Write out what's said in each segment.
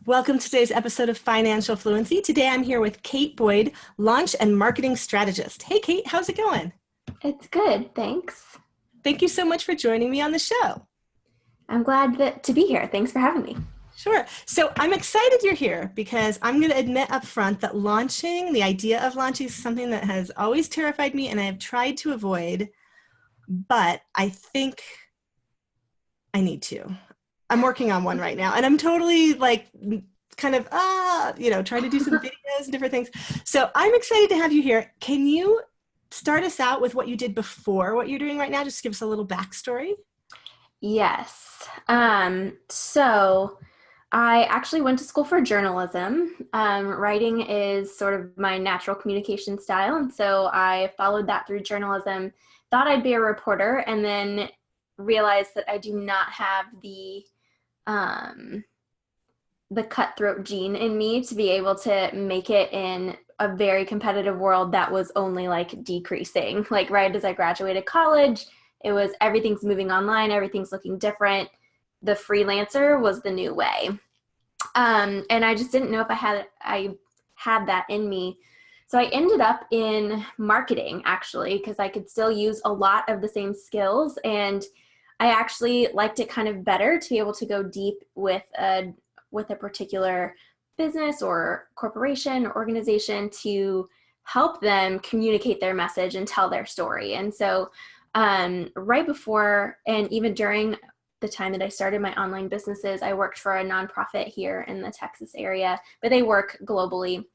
Welcome to today's episode of Financial Fluency. Today I'm here with Kate Boyd, launch and marketing strategist. Hey Kate, how's it going? It's good, thanks. Thank you so much for joining me on the show. I'm glad to be here. Thanks for having me. Sure. So I'm excited you're here because I'm going to admit up front that the idea of launching is something that has always terrified me and I have tried to avoid, but I think I need to. I'm working on one right now and I'm totally trying to do some videos and different things. So I'm excited to have you here. Can you start us out with what you did before what you're doing right now? Just give us a little backstory. Yes. So I actually went to school for journalism. Writing is sort of my natural communication style. And so I followed that through journalism, thought I'd be a reporter, and then realized that I do not have the cutthroat gene in me to be able to make it in a very competitive world that was only decreasing. Like right as I graduated college, it was everything's moving online, everything's looking different. The freelancer was the new way. And I just didn't know if I had that in me. So I ended up in marketing actually, because I could still use a lot of the same skills, and I actually liked it kind of better to be able to go deep with a particular business or corporation or organization to help them communicate their message and tell their story. And so right before and even during the time that I started my online businesses, I worked for a nonprofit here in the Texas area, but they work globally.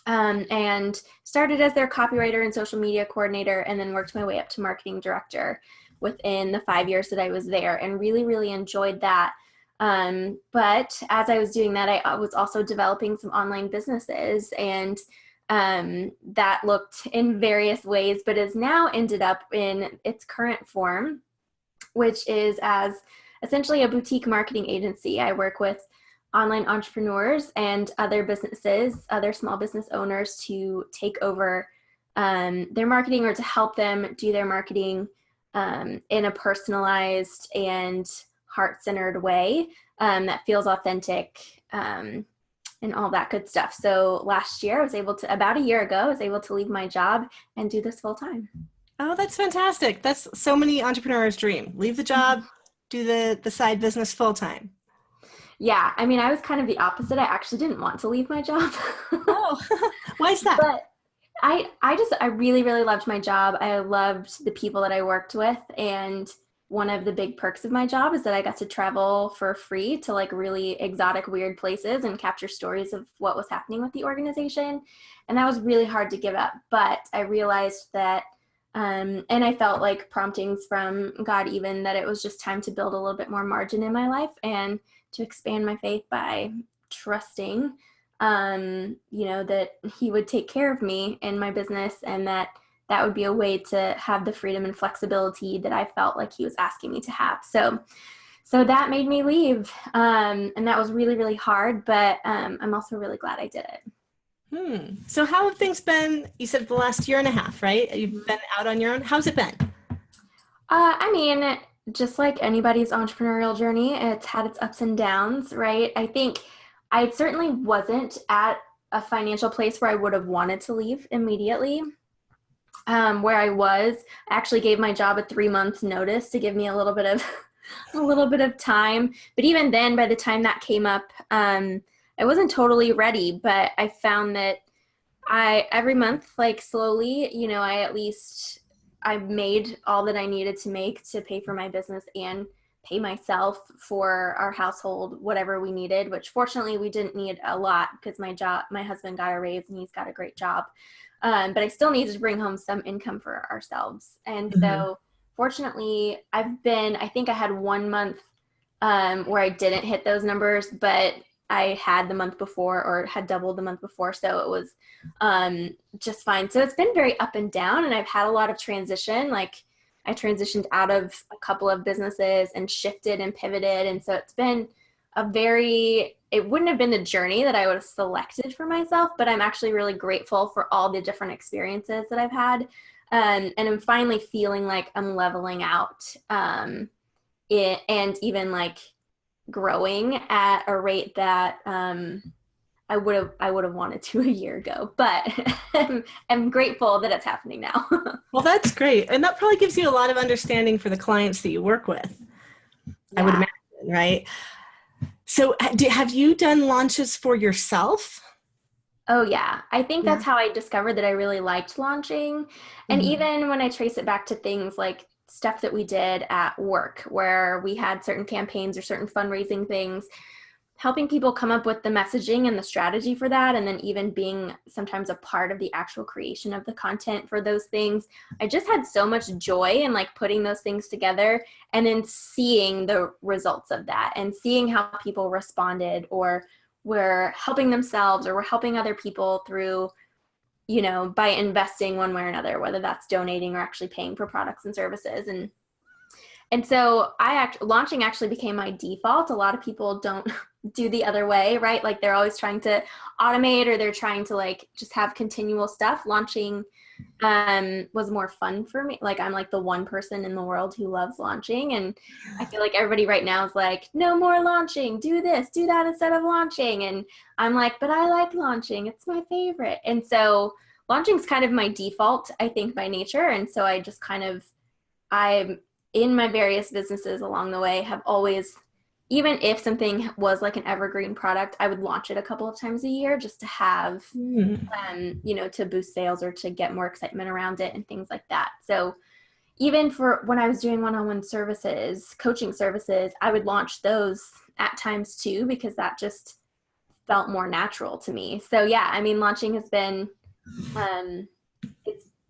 And started as their copywriter and social media coordinator, and then worked my way up to marketing director within the 5 years that I was there, and really, really enjoyed that. But as I was doing that, I was also developing some online businesses, and that looked in various ways, but has now ended up in its current form, which is as essentially a boutique marketing agency. I work with online entrepreneurs and other businesses, other small business owners, to take over their marketing or to help them do their marketing in a personalized and heart-centered way that feels authentic and all that good stuff. So last year, about a year ago, I was able to leave my job and do this full time. Oh, that's fantastic. That's so many entrepreneurs' dream. Leave the job, do the side business full time. Yeah, I mean, I was kind of the opposite. I actually didn't want to leave my job. Oh, why is that? But I really, really loved my job. I loved the people that I worked with. And one of the big perks of my job is that I got to travel for free to really exotic, weird places and capture stories of what was happening with the organization. And that was really hard to give up. But I realized that, and I felt like promptings from God even, that it was just time to build a little bit more margin in my life and to expand my faith by trusting that he would take care of me in my business, and that would be a way to have the freedom and flexibility that I felt like he was asking me to have. So that made me leave. And that was really, really hard, but I'm also really glad I did it. So how have things been? You said the last year and a half, right? You've been out on your own. How's it been? I mean, just like anybody's entrepreneurial journey, it's had its ups and downs, right? I think I certainly wasn't at a financial place where I would have wanted to leave immediately. Where I was, I actually gave my job a 3-month notice to give me a little bit of time. But even then, by the time that came up, I wasn't totally ready. But I found that every month, slowly, I made all that I needed to make to pay for my business and pay myself for our household, whatever we needed, which fortunately we didn't need a lot because my husband got a raise and he's got a great job. But I still needed to bring home some income for ourselves. And so fortunately I think I had 1 month where I didn't hit those numbers, but I had the month before, or had doubled the month before. So it was just fine. So it's been very up and down, and I've had a lot of transition. I transitioned out of a couple of businesses and shifted and pivoted. And so it's been it wouldn't have been the journey that I would have selected for myself, but I'm actually really grateful for all the different experiences that I've had. And I'm finally feeling like I'm leveling out. And even growing at a rate that I would have wanted to a year ago, but I'm grateful that it's happening now. Well, that's great. And that probably gives you a lot of understanding for the clients that you work with, I would Yeah. imagine, right? So have you done launches for yourself? Oh yeah. I think Yeah. that's how I discovered that I really liked launching. And Mhm. even when I trace it back to things like stuff that we did at work where we had certain campaigns or certain fundraising things, helping people come up with the messaging and the strategy for that, and then even being sometimes a part of the actual creation of the content for those things. I just had so much joy in like putting those things together and then seeing the results of that and seeing how people responded or were helping themselves or were helping other people through, by investing one way or another, whether that's donating or actually paying for products and services. And so launching actually became my default. A lot of people don't do the other way, right? Like they're always trying to automate or they're trying to like just have continual stuff. Launching was more fun for me. Like I'm like the one person in the world who loves launching. And I feel like everybody right now is like, no more launching, do this, do that instead of launching. And I'm like, but I like launching. It's my favorite. And so launching is kind of my default, I think, by nature. And so I just kind of, I'm in my various businesses along the way have always, even if something was like an evergreen product, I would launch it a couple of times a year just to have, Mm. to boost sales or to get more excitement around it and things like that. So even for when I was doing one-on-one services, coaching services, I would launch those at times too, because that just felt more natural to me. So yeah, I mean, launching has been, um,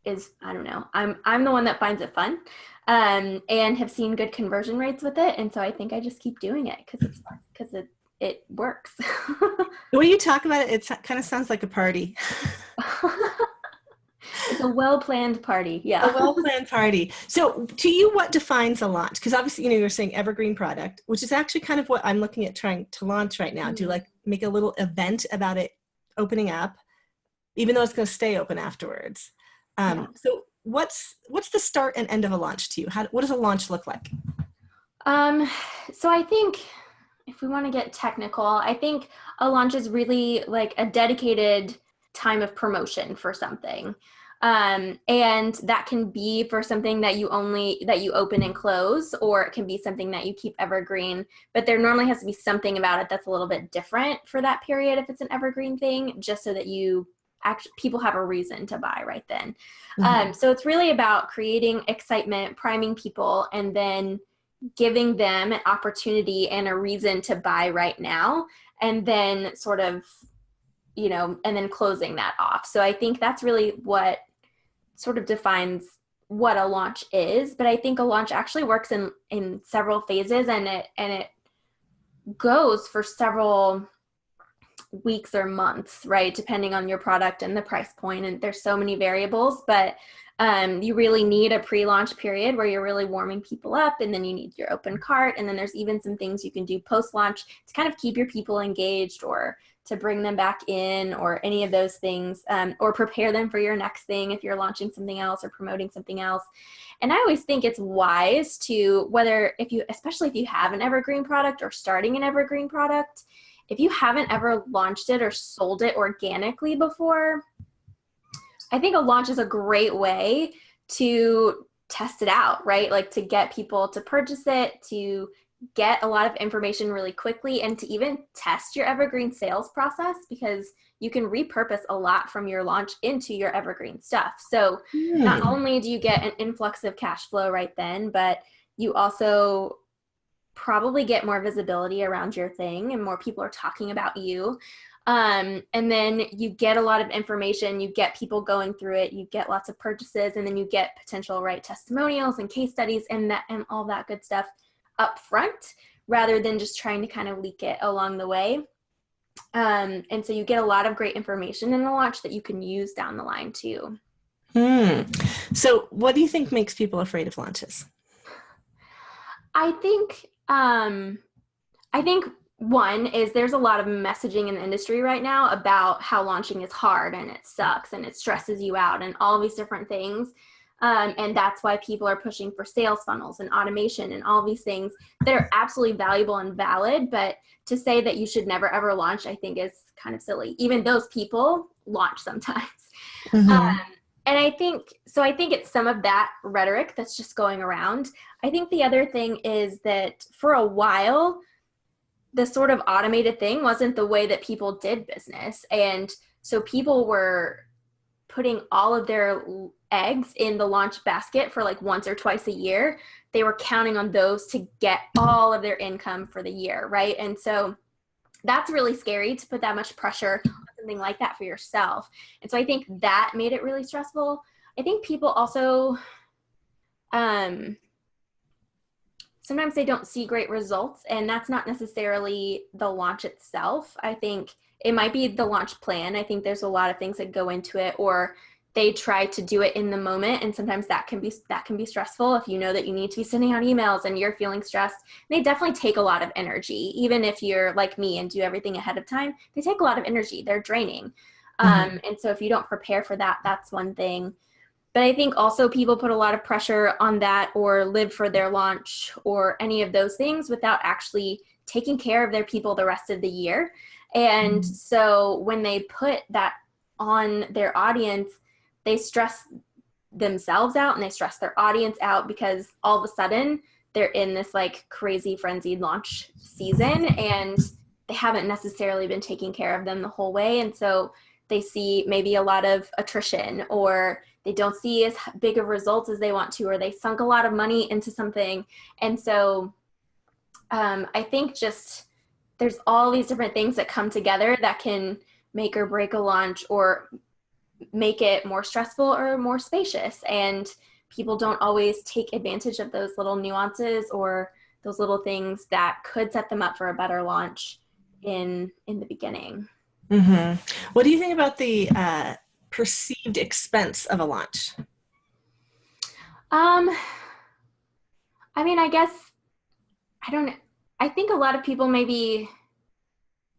is I don't know. I'm the one that finds it fun, and have seen good conversion rates with it, and so I think I just keep doing it because it's fun because it works. The way you talk about it, it kind of sounds like a party. It's a well-planned party. A Yeah. well-planned party. So to you, what defines a launch? Because obviously, you're saying evergreen product, which is actually kind of what I'm looking at trying to launch right now. Do like make a little event about it opening up, even though it's going to stay open afterwards. Yeah. So what's the start and end of a launch to you? What does a launch look like? Um, so I think if we want to get technical, I think a launch is really like a dedicated time of promotion for something. And that can be for something that you open and close, or it can be something that you keep evergreen, but there normally has to be something about it that's a little bit different for that period if it's an evergreen thing, just so that people have a reason to buy right then. Mm-hmm. So it's really about creating excitement, priming people, and then giving them an opportunity and a reason to buy right now, and then sort of, and then closing that off. So I think that's really what sort of defines what a launch is. But I think a launch actually works in several phases, and it goes for several weeks or months, right? Depending on your product and the price point. And there's so many variables, but you really need a pre-launch period where you're really warming people up, and then you need your open cart. And then there's even some things you can do post-launch to kind of keep your people engaged, or to bring them back in, or any of those things, or prepare them for your next thing if you're launching something else or promoting something else. And I always think it's wise to, especially if you have an evergreen product or starting an evergreen product, if you haven't ever launched it or sold it organically before, I think a launch is a great way to test it out, right? Like to get people to purchase it, to get a lot of information really quickly, and to even test your evergreen sales process, because you can repurpose a lot from your launch into your evergreen stuff. So not only do you get an influx of cash flow right then, but you also probably get more visibility around your thing and more people are talking about you. And then you get a lot of information, you get people going through it, you get lots of purchases, and then you get potential, right, testimonials and case studies and all that good stuff up front, rather than just trying to kind of leak it along the way. And so you get a lot of great information in the launch that you can use down the line too. So what do you think makes people afraid of launches? I think one is there's a lot of messaging in the industry right now about how launching is hard and it sucks and it stresses you out and all these different things. And that's why people are pushing for sales funnels and automation and all these things that are absolutely valuable and valid. But to say that you should never, ever launch, I think is kind of silly. Even those people launch sometimes. Mm-hmm. And I think it's some of that rhetoric that's just going around. I think the other thing is that for a while, the sort of automated thing wasn't the way that people did business. And so people were putting all of their eggs in the launch basket for like once or twice a year. They were counting on those to get all of their income for the year, right? And so that's really scary to put that much pressure on something like that for yourself. And so I think that made it really stressful. I think people also, sometimes they don't see great results, and that's not necessarily the launch itself. I think it might be the launch plan. I think there's a lot of things that go into it, or they try to do it in the moment, and sometimes that can be stressful if you know that you need to be sending out emails and you're feeling stressed. They definitely take a lot of energy. Even if you're like me and do everything ahead of time, they take a lot of energy. They're draining. Mm-hmm. And so if you don't prepare for that, that's one thing. But I think also people put a lot of pressure on that, or live for their launch, or any of those things without actually taking care of their people the rest of the year. And so when they put that on their audience, they stress themselves out and they stress their audience out, because all of a sudden they're in this like crazy frenzied launch season and they haven't necessarily been taking care of them the whole way. And so they see maybe a lot of attrition, or they don't see as big of results as they want to, or they sunk a lot of money into something. And so I think just there's all these different things that come together that can make or break a launch, or make it more stressful or more spacious. And people don't always take advantage of those little nuances or those little things that could set them up for a better launch in the beginning. Mm-hmm. What do you think about the perceived expense of a launch? I mean, I guess I don't I think a lot of people maybe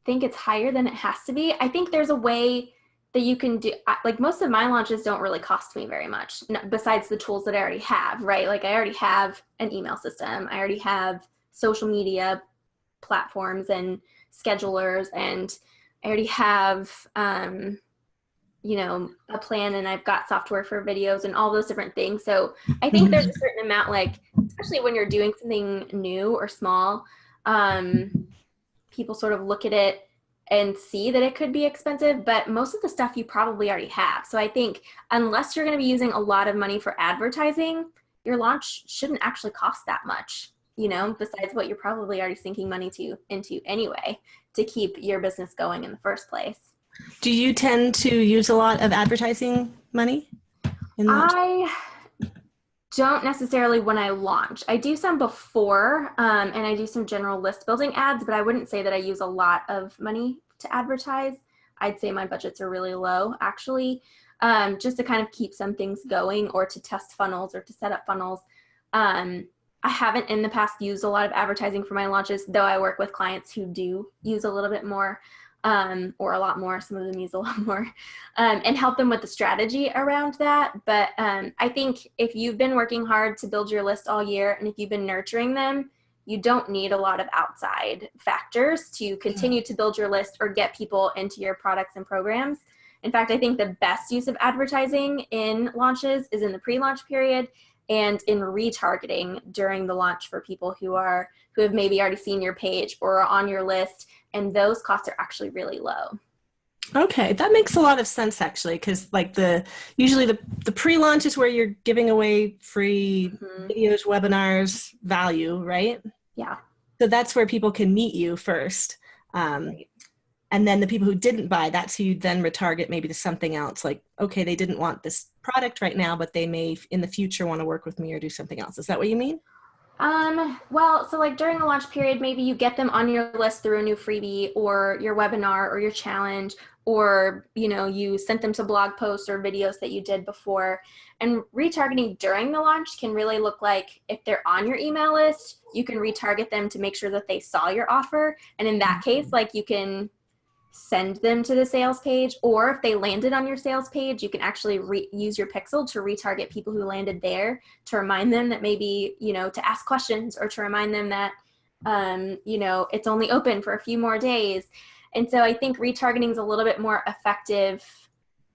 think it's higher than it has to be. I think there's a way that you can do, like most of my launches don't really cost me very much, besides the tools that I already have, right? Like I already have an email system. I already have social media platforms and schedulers, and I already have, a plan, and I've got software for videos and all those different things. So I think there's a certain amount, like, especially when you're doing something new or small, people sort of look at it and see that it could be expensive, but most of the stuff you probably already have. So I think unless you're going to be using a lot of money for advertising, your launch shouldn't actually cost that much, besides what you're probably already sinking money into anyway to keep your business going in the first place. Do you tend to use a lot of advertising money in launch? I don't necessarily when I launch. I do some before, and I do some general list building ads, but I wouldn't say that I use a lot of money to advertise. I'd say my budgets are really low, actually, just to kind of keep some things going, or to test funnels, or to set up funnels. I haven't in the past used a lot of advertising for my launches, though I work with clients who do use a little bit more. Or a lot more, some of them use a lot more, and help them with the strategy around that. But I think if you've been working hard to build your list all year, and if you've been nurturing them, you don't need a lot of outside factors to continue to build your list or get people into your products and programs. In fact, I think the best use of advertising in launches is in the pre-launch period and in retargeting during the launch for people who have maybe already seen your page or are on your list, and those costs are actually really low. Okay, that makes a lot of sense actually, because like usually the pre-launch is where you're giving away free videos, webinars, value, right? Yeah. So that's where people can meet you first. Right. And then the people who didn't buy, that's who you then retarget maybe to something else. Like, okay, they didn't want this product right now, but they may in the future want to work with me or do something else. Is that what you mean? Well, so like during the launch period, maybe you get them on your list through a new freebie or your webinar or your challenge, or, you sent them to blog posts or videos that you did before. And retargeting during the launch can really look like, if they're on your email list, you can retarget them to make sure that they saw your offer. And in that case, like, you can send them to the sales page, or if they landed on your sales page, you can actually use your pixel to retarget people who landed there, to remind them that maybe, to ask questions, or to remind them that, it's only open for a few more days. And so I think retargeting is a little bit more effective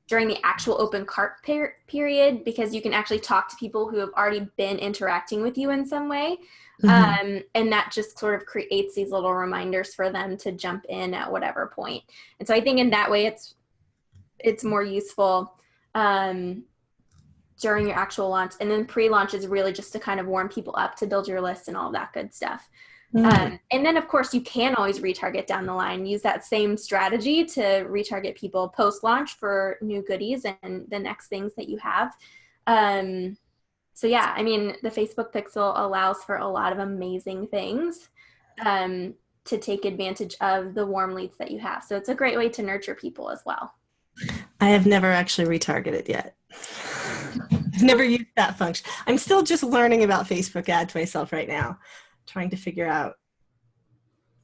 during the actual open cart period, because you can actually talk to people who have already been interacting with you in some way. And that just sort of creates these little reminders for them to jump in at whatever point. And so I think in that way, it's more useful during your actual launch. And then pre-launch is really just to kind of warm people up, to build your list and all of that good stuff. And then of course you can always retarget down the line, use that same strategy to retarget people post-launch for new goodies and the next things that you have. So yeah, I mean, the Facebook Pixel allows for a lot of amazing things to take advantage of the warm leads that you have. So it's a great way to nurture people as well. I have never actually retargeted yet. I've never used that function. I'm still just learning about Facebook ads myself right now, trying to figure out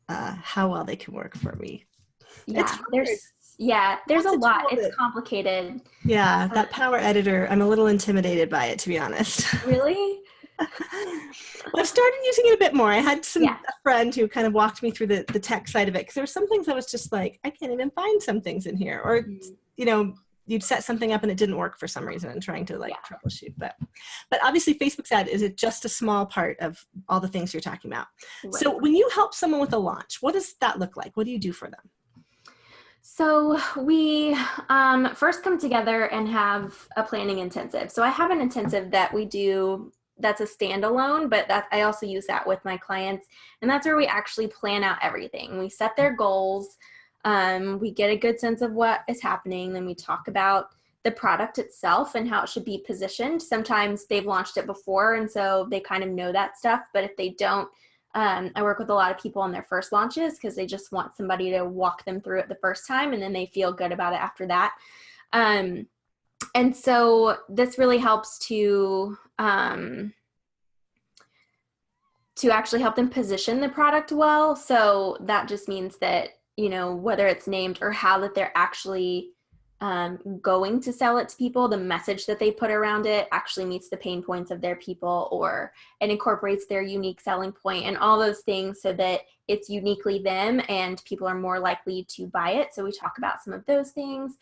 how well they can work for me. There's a lot. It's complicated. Yeah, that power editor, I'm a little intimidated by it, to be honest. Really? Well, I've started using it a bit more. I had a friend who kind of walked me through the tech side of it, because there were some things I was just like, I can't even find some things in here. Or, you'd set something up and it didn't work for some reason, and trying to troubleshoot. But obviously Facebook's ad is just a small part of all the things you're talking about. Right. So when you help someone with a launch, what does that look like? What do you do for them? So we first come together and have a planning intensive. So I have an intensive that we do that's a standalone, but I also use that with my clients. And that's where we actually plan out everything. We set their goals. We get a good sense of what is happening. Then we talk about the product itself and how it should be positioned. Sometimes they've launched it before, and so they kind of know that stuff. But if they don't, I work with a lot of people on their first launches, because they just want somebody to walk them through it the first time, and then they feel good about it after that. And so this really helps to actually help them position the product well. So that just means that, whether it's named or how that they're actually going to sell it to people, the message that they put around it actually meets the pain points of their people, or it incorporates their unique selling point and all those things, so that it's uniquely them and people are more likely to buy it. So we talk about some of those things.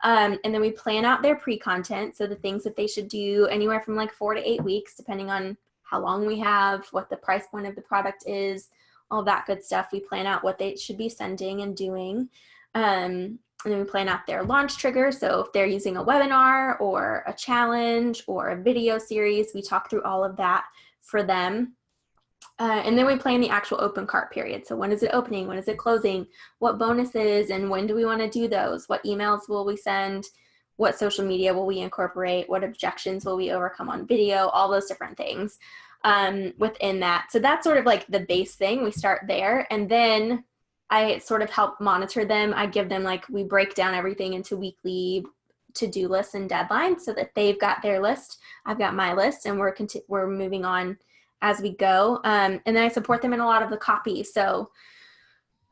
And then we plan out their pre-content. So the things that they should do anywhere from like 4 to 8 weeks, depending on how long we have, what the price point of the product is, all that good stuff. We plan out what they should be sending and doing. And then we plan out their launch trigger. So if they're using a webinar or a challenge or a video series, we talk through all of that for them. And then we plan the actual open cart period. So when is it opening? When is it closing? What bonuses and when do we want to do those? What emails will we send? What social media will we incorporate? What objections will we overcome on video? All those different things within that. So that's sort of like the base thing. We start there, and then I sort of help monitor them. I give them, we break down everything into weekly to-do lists and deadlines, so that they've got their list, I've got my list, and we're moving on as we go. And then I support them in a lot of the copy. So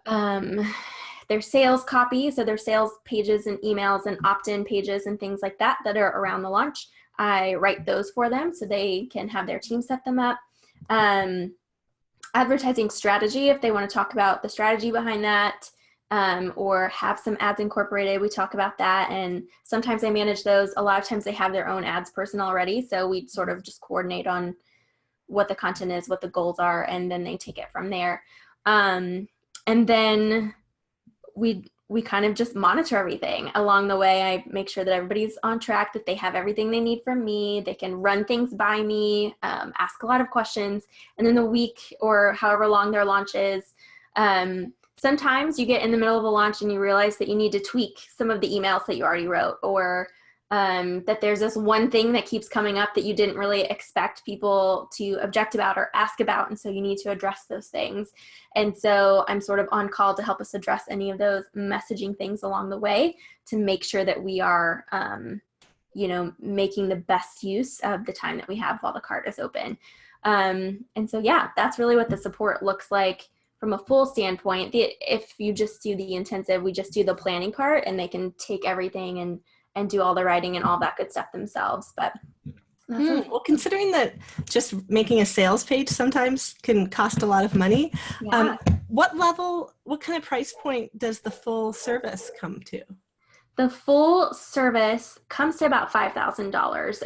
their sales copy, so their sales pages and emails and opt-in pages and things like that are around the launch, I write those for them so they can have their team set them up. Advertising strategy, if they want to talk about the strategy behind that, or have some ads incorporated, we talk about that. And sometimes I manage those. A lot of times they have their own ads person already, so we sort of just coordinate on what the content is, what the goals are, and then they take it from there. And then we kind of just monitor everything along the way. I make sure that everybody's on track, that they have everything they need from me. They can run things by me, ask a lot of questions. And then the week or however long their launch is, sometimes you get in the middle of a launch and you realize that you need to tweak some of the emails that you already wrote, or that there's this one thing that keeps coming up that you didn't really expect people to object about or ask about, and so you need to address those things. And so I'm sort of on call to help us address any of those messaging things along the way, to make sure that we are making the best use of the time that we have while the cart is open. And so yeah, that's really what the support looks like from a full standpoint, if you just do the intensive, we just do the planning part, and they can take everything and do all the writing and all that good stuff themselves. But well, considering that just making a sales page sometimes can cost a lot of money, yeah. what kind of price point does the full service come to? The full service comes to about $5,000,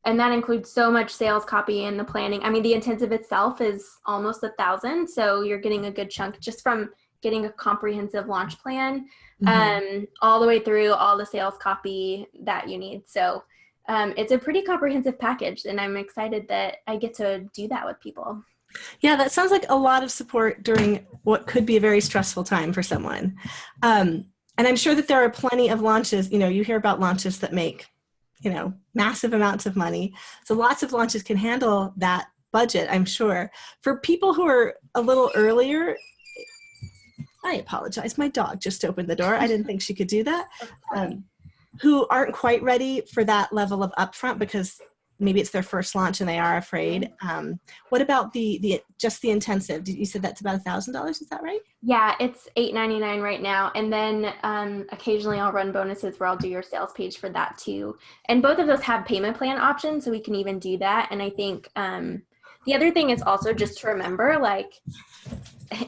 and that includes so much sales copy and the planning. I mean, the intensive itself is almost $1,000, so you're getting a good chunk just from getting a comprehensive launch plan, all the way through all the sales copy that you need. So it's a pretty comprehensive package, and I'm excited that I get to do that with people. Yeah, that sounds like a lot of support during what could be a very stressful time for someone. And I'm sure that there are plenty of launches, you hear about launches that make, massive amounts of money. So lots of launches can handle that budget, I'm sure. For people who are a little earlier, I apologize, my dog just opened the door. I didn't think she could do that. Who aren't quite ready for that level of upfront because maybe it's their first launch and they are afraid. What about the intensive? You said that's about $1,000, is that right? Yeah, it's $899 right now. And then occasionally I'll run bonuses where I'll do your sales page for that too. And both of those have payment plan options, so we can even do that. And I think the other thing is also just to remember, like,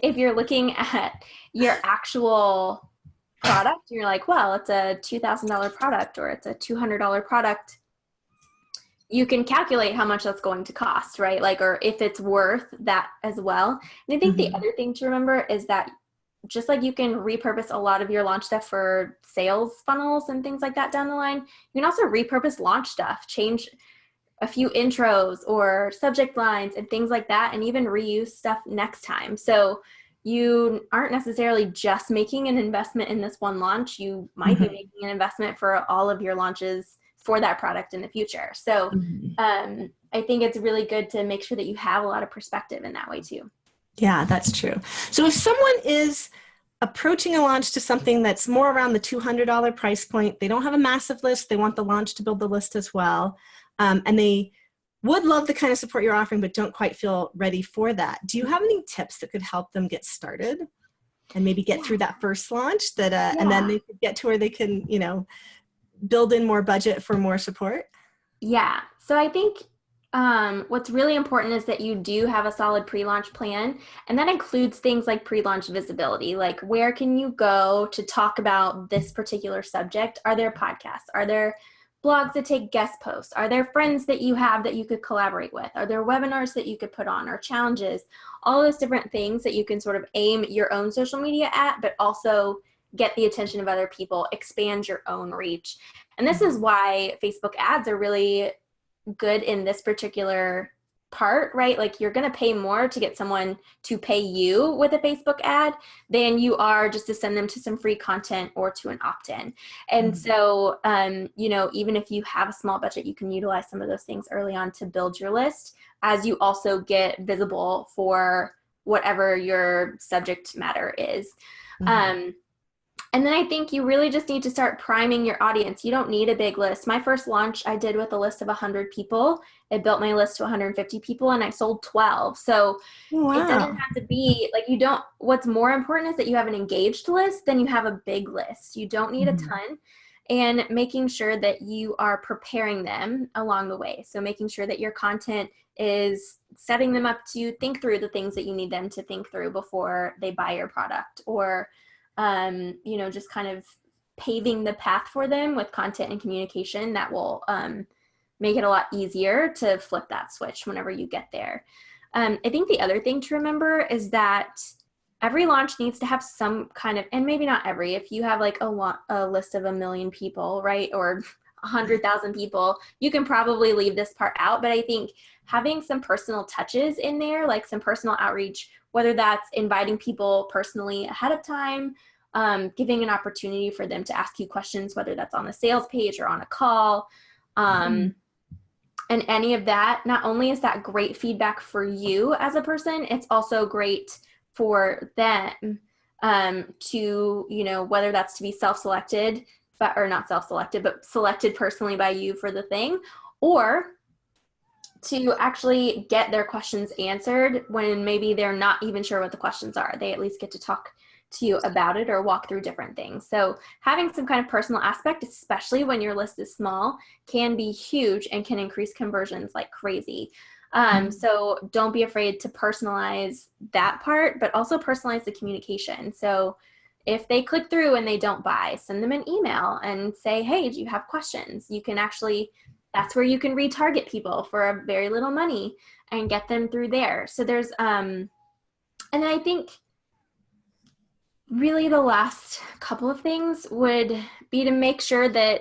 if you're looking at your actual product, you're like, well, it's a $2,000 product or it's a $200 product. You can calculate how much that's going to cost, right? Like, or if it's worth that as well. And I think the other thing to remember is that just like you can repurpose a lot of your launch stuff for sales funnels and things like that down the line, you can also repurpose launch stuff, change a few intros or subject lines and things like that, and even reuse stuff next time. So you aren't necessarily just making an investment in this one launch. You might be making an investment for all of your launches for that product in the future. So I think it's really good to make sure that you have a lot of perspective in that way too. Yeah, that's true. So if someone is approaching a launch to something that's more around the $200 price point, they don't have a massive list, they want the launch to build the list as well, and they would love the kind of support you're offering but don't quite feel ready for that. Do you have any tips that could help them get started and maybe get through that first launch and then they could get to where they can, build in more budget for more support? Yeah. So I think what's really important is that you do have a solid pre-launch plan, and that includes things like pre-launch visibility, like where can you go to talk about this particular subject? Are there podcasts? Are there blogs that take guest posts? Are there friends that you have that you could collaborate with? Are there webinars that you could put on, or challenges? All those different things that you can sort of aim your own social media at, but also get the attention of other people, expand your own reach. And this is why Facebook ads are really good in this particular part, right? Like, you're going to pay more to get someone to pay you with a Facebook ad than you are just to send them to some free content or to an opt-in. And so, even if you have a small budget, you can utilize some of those things early on to build your list as you also get visible for whatever your subject matter is. And then I think you really just need to start priming your audience. You don't need a big list. My first launch I did with a list of 100 people. I built my list to 150 people and I sold 12. So it doesn't have to be like, what's more important is that you have an engaged list than you have a big list. You don't need a ton, and making sure that you are preparing them along the way. So making sure that your content is setting them up to think through the things that you need them to think through before they buy your product, or just kind of paving the path for them with content and communication that will make it a lot easier to flip that switch whenever you get there. I think the other thing to remember is that every launch needs to have some kind of, and maybe not every, if you have like a list of 1 million people, right, or 100,000 people, you can probably leave this part out. But I think having some personal touches in there, like some personal outreach, whether that's inviting people personally ahead of time, giving an opportunity for them to ask you questions, whether that's on the sales page or on a call, and any of that, not only is that great feedback for you as a person, it's also great for them to, whether that's to be self-selected, or not self-selected, but selected personally by you for the thing, or to actually get their questions answered when maybe they're not even sure what the questions are. They at least get to talk to you about it or walk through different things. So having some kind of personal aspect, especially when your list is small, can be huge and can increase conversions like crazy. So don't be afraid to personalize that part, but also personalize the communication. So if they click through and they don't buy, send them an email and say, hey, do you have questions? You can actually, that's where you can retarget people for a very little money and get them through there. So there's, and then I think really the last couple of things would be to make sure that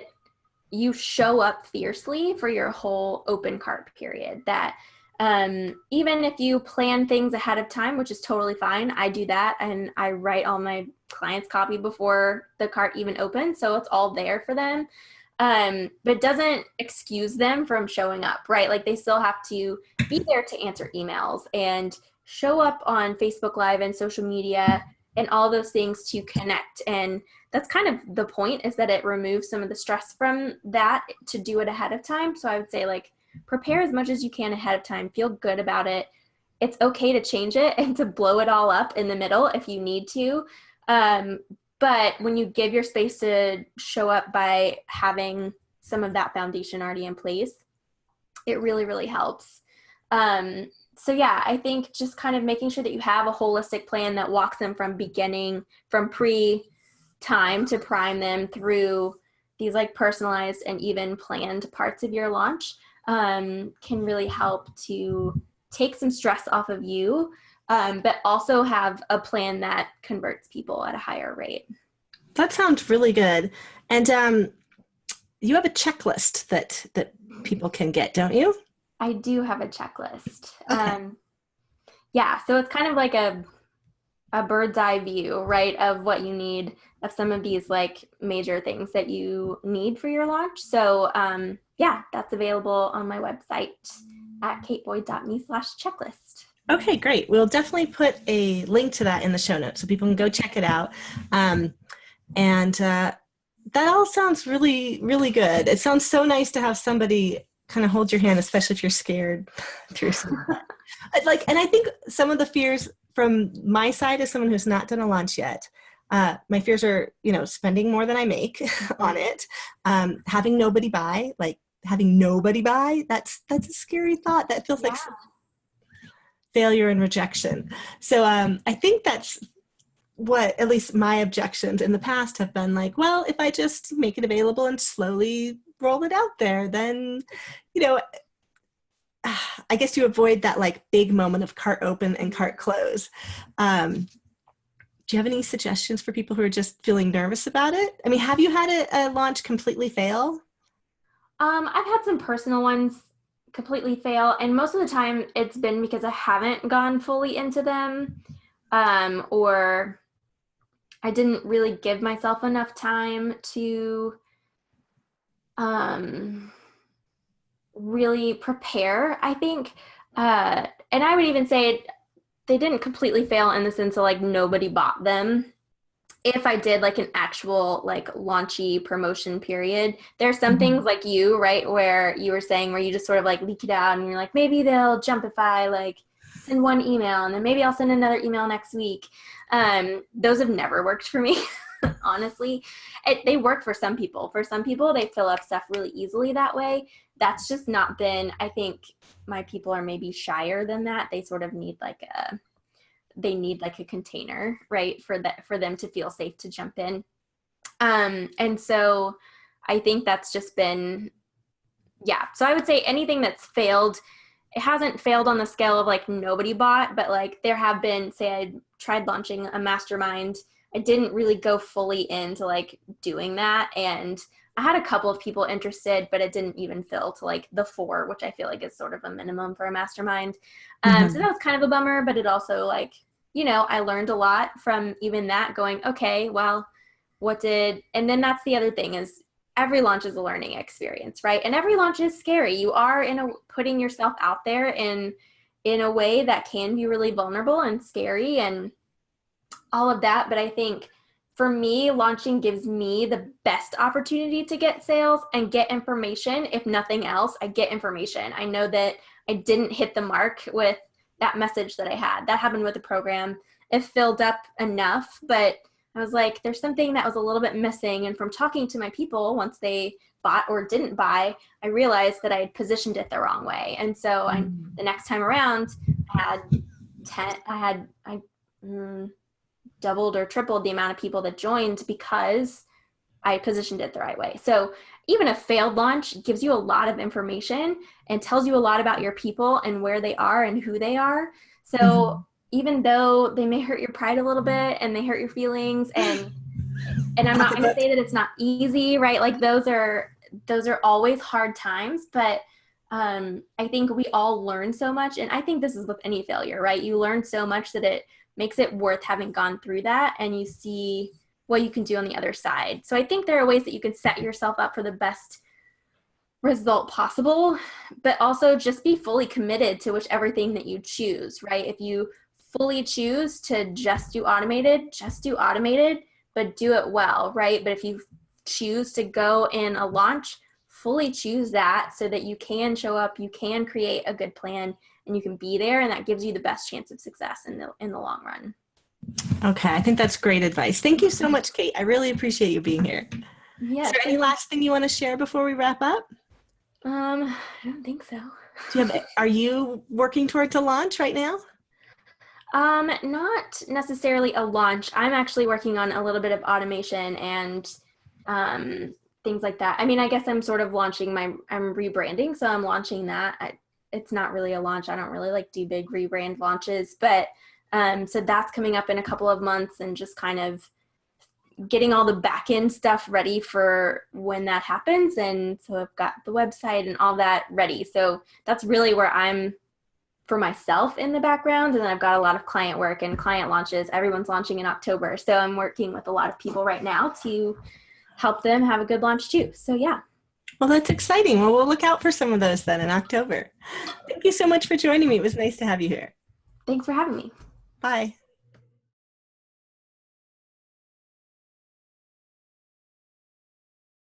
you show up fiercely for your whole open cart period. That even if you plan things ahead of time, which is totally fine, I do that and I write all my clients' copy before the cart even opens, so it's all there for them. But it doesn't excuse them from showing up, right? Like they still have to be there to answer emails and show up on Facebook Live and social media and all those things to connect. And that's kind of the point, is that it removes some of the stress from that to do it ahead of time. So I would say, like, prepare as much as you can ahead of time, feel good about it. It's okay to change it and to blow it all up in the middle if you need to. But when you give your space to show up by having some of that foundation already in place, it really, really helps. So yeah, I think just kind of making sure that you have a holistic plan that walks them from beginning, from pre-time to prime them through these like personalized and even planned parts of your launch can really help to take some stress off of you, but also have a plan that converts people at a higher rate. That sounds really good. And you have a checklist that people can get, don't you? I do have a checklist. Okay. Yeah, so it's kind of like a bird's eye view, right, of what you need, of some of these like major things that you need for your launch. So yeah, that's available on my website at kateboyd.me/checklist. Okay, great. We'll definitely put a link to that in the show notes so people can go check it out. And that all sounds really, really good. It sounds so nice to have somebody kind of hold your hand, especially if you're scared through some. Like, and I think some of the fears from my side, as someone who's not done a launch yet, my fears are, spending more than I make on it, having nobody buy, that's a scary thought. That feels like failure and rejection. So I think that's what at least my objections in the past have been like, well, if I just make it available and slowly roll it out there, then, I guess you avoid that like big moment of cart open and cart close. Do you have any suggestions for people who are just feeling nervous about it? I mean, have you had a launch completely fail? I've had some personal ones completely fail, and most of the time it's been because I haven't gone fully into them, or I didn't really give myself enough time to really prepare, I think. And I would even say they didn't completely fail in the sense of like nobody bought them. If I did like an actual like launchy promotion period, there's some things like you, right, where you were saying where you just sort of like leak it out and you're like, maybe they'll jump if I like send one email and then maybe I'll send another email next week. Those have never worked for me. Honestly, they work for some people. For some people, they fill up stuff really easily that way. That's just not been, I think my people are maybe shyer than that. They sort of need like a container, right, for them to feel safe to jump in. And so I think that's just been, yeah. So I would say anything that's failed, it hasn't failed on the scale of like nobody bought, but like there have been, say I tried launching a mastermind, I didn't really go fully into like doing that, and I had a couple of people interested, but it didn't even fill to like the 4, which I feel like is sort of a minimum for a mastermind. So that was kind of a bummer, but it also like, I learned a lot from even that, going, okay, well, and then that's the other thing, is every launch is a learning experience, right? And every launch is scary. You are putting yourself out there in a way that can be really vulnerable and scary and all of that. But I think for me, launching gives me the best opportunity to get sales and get information. If nothing else, I get information. I know that I didn't hit the mark with that message that I had. That happened with the program. It filled up enough, but I was like, there's something that was a little bit missing. And from talking to my people, once they bought or didn't buy, I realized that I had positioned it the wrong way. And so the next time around, I doubled or tripled the amount of people that joined because I positioned it the right way. So even a failed launch gives you a lot of information and tells you a lot about your people and where they are and who they are. So even though they may hurt your pride a little bit and they hurt your feelings, and I'm not going to say that it's not easy, right? Like those are always hard times, but I think we all learn so much. And I think this is with any failure, right? You learn so much that it makes it worth having gone through that, and you see what you can do on the other side. So I think there are ways that you can set yourself up for the best result possible, but also just be fully committed to whichever thing that you choose, right? If you fully choose to just do automated, but do it well, right? But if you choose to go in a launch, fully choose that so that you can show up, you can create a good plan, and you can be there, and that gives you the best chance of success in the long run. Okay, I think that's great advice. Thank you so much, Kate. I really appreciate you being here. Yes. Is there any last thing you want to share before we wrap up? I don't think so. Are you working towards a launch right now? Not necessarily a launch. I'm actually working on a little bit of automation and things like that. I mean, I guess I'm sort of launching I'm rebranding, so I'm launching that. It's not really a launch. I don't really like do big rebrand launches, but so that's coming up in a couple of months, and just kind of getting all the back end stuff ready for when that happens. And so I've got the website and all that ready. So that's really where I'm for myself in the background. And then I've got a lot of client work and client launches. Everyone's launching in October. So I'm working with a lot of people right now to help them have a good launch too. So yeah. Well, that's exciting. Well, we'll look out for some of those then in October. Thank you so much for joining me. It was nice to have you here. Thanks for having me. Bye.